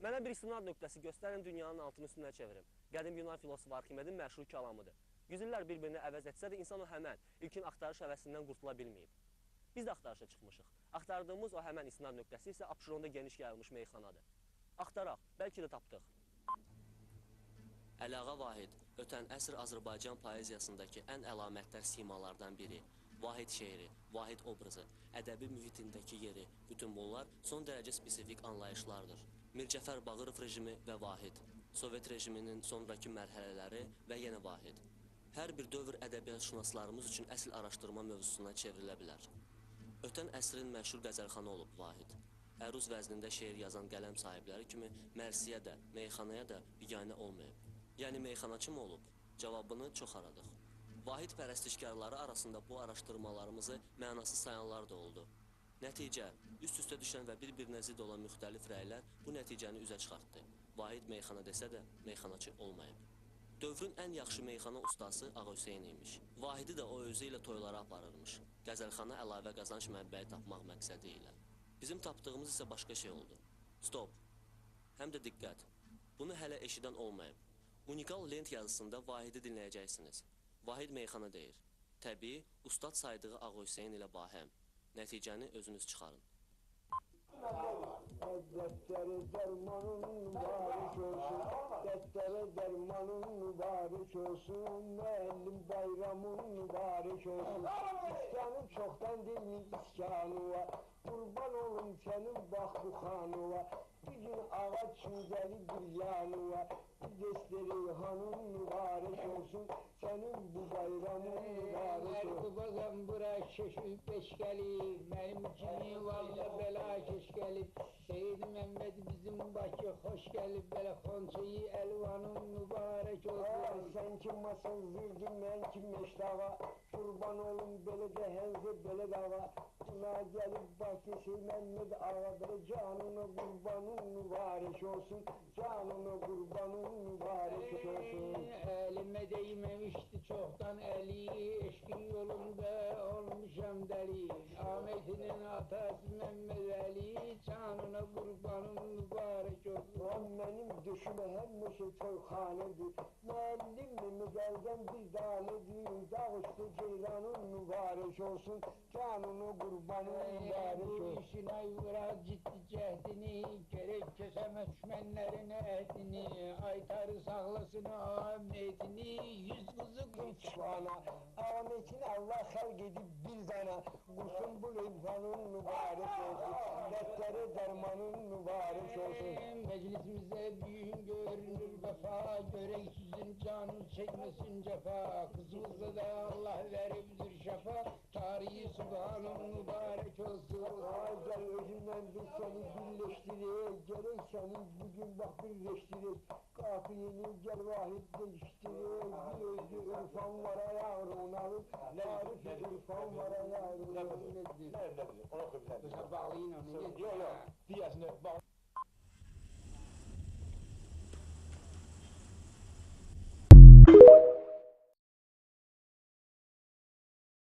Mənə bir istinad nöqtəsi göstərin, dünyanın altını üstünə çevirim. Qədim Yunan filosofu Arkimedin məşhur kəlamıdır. Yüzüllər bir-birini əvəz etsə də insan o həmən ilkin axtarış həvəsindən qurtula bilməyib. Biz də axtarışa çıxmışıq. Axtardığımız o həmən istinad nöqtəsi isə Abşeronda geniş yayılmış meyxanadır. Axtaraq, bəlkə də tapdıq. Əliağa Vahid, ötən əsr Azərbaycan poeziyasındakı ən əlamətdar simalardan biri. Vahid şeiri, Vahid obrazı, ədəbi mühitindəki yeri, bütün bunlar son dərəcə spesifik anlayışlardır. Mircəfər Bağırov rejimi və Vahid, Sovet rejiminin sonraki mərhələləri və yenə Vahid. Hər bir dövr ədəbiyyatşünaslarımız üçün əsl araşdırma mövzusuna çevrilə bilər. Ötən əsrin məşhur qəzəlxanı olub Vahid. Əruz vəznində şeir yazan qələm sahibləri kimi Mərsiyə də, meyxanaya da biganə olmayıb. Yəni meyxanaçı mı olub? Cavabını çox aradıq. Vahid pərəstişkarları arasında bu araşdırmalarımızı mənasız sayanlar da oldu. Nəticə, üst-üstə düşən və bir-birinə zid olan müxtəlif rəylər bu nəticəni üzə çıxartdı. Vahid meyxana desə də, meyxanaçı olmayıb. Dövrün ən yaxşı meyxana ustası Ağa Hüseyn imiş. Vahidi də o özü ilə toylara aparırmış. Qəzəlxana əlavə qazanc mənbəyi tapmaq məqsədi ilə. Bizim tapdığımız isə başqa şey oldu. Stop. Həm də diqqət. Bunu hələ eşidən olmayıb. Unikal lent yazısında Vahidi dinləyəcəksiniz. Vahid meyxana deyir. Təbii, ustad saydığı Ağa Hüseyn ilə bahəm. Nəticəni özünüz çıxarın. Dəftəri dərmanın mübarək olsun, dəftəri dərmanın mübarək olsun, müəllim bayramın mübarək olsun. İskanım çoxdan demin iskanı var, qurban olum sənin bax bu xanı var. Bir gün ağac çüngəli bir yanı var, bir dəstəri hanım mübarək olsun, sənin bu bayramın mübarək olsun. Qubazam bura şeşib beş gəlib, mənim kimi valla bəla keş gəlib. Seyid Məhməd bizim Bakı xoş gəlib, belə xonçayı əlvanın mübarək olsun. Sən ki masal zirgin, mən ki meşdağa, qurban olum belə də hənzə belə dağa. Buna gəlib Bakı Seyid Məhməd ağa, belə canına qurbanın mübarək olsun, canına qurbanın mübarək olsun. Əlimə deyməmişdi çoxdan əli, eşqin yolunda olmuşam dəli. Ahmetinin atası Məhməd Əli, canına qurbanın mübarək olsun. Mənim düşümə həmişə toyxanədir, müəllim müqəldən bir danedir, dağ üstü ceylanın mübarək olsun, canını qurbanın mübarək olsun. Bu işin ayvıra ciddi cəhdini, gerek kəsəmə düşmənlərin əhdini, aytarı sağlasın Ahmetini, yüz qızı qurçvana, Ahmetini Allah xəlq edib bir dana, qursun bu leyfanın mübarək olsun, dəftəri dərmanın mübarək olsun. Meclisimizə büyün görünür vəfa, görək sizin canınız çəkməsin cəfa, qızımızda da Allah veribdir şəfa, tarihi subhanın mübarək olsun. Gəl özümdən bir səni birləşdirək, gələk səni bugün bax birləşdirək, qafiyeni gəl vahid değiştirək, bir özü ürfan var ayağın alıb, tarif ürfan var ayağın alıb. Nədir? Ona oxu bilədir. Bağlayın onu. Yox, yox, deyəsini bağlayın.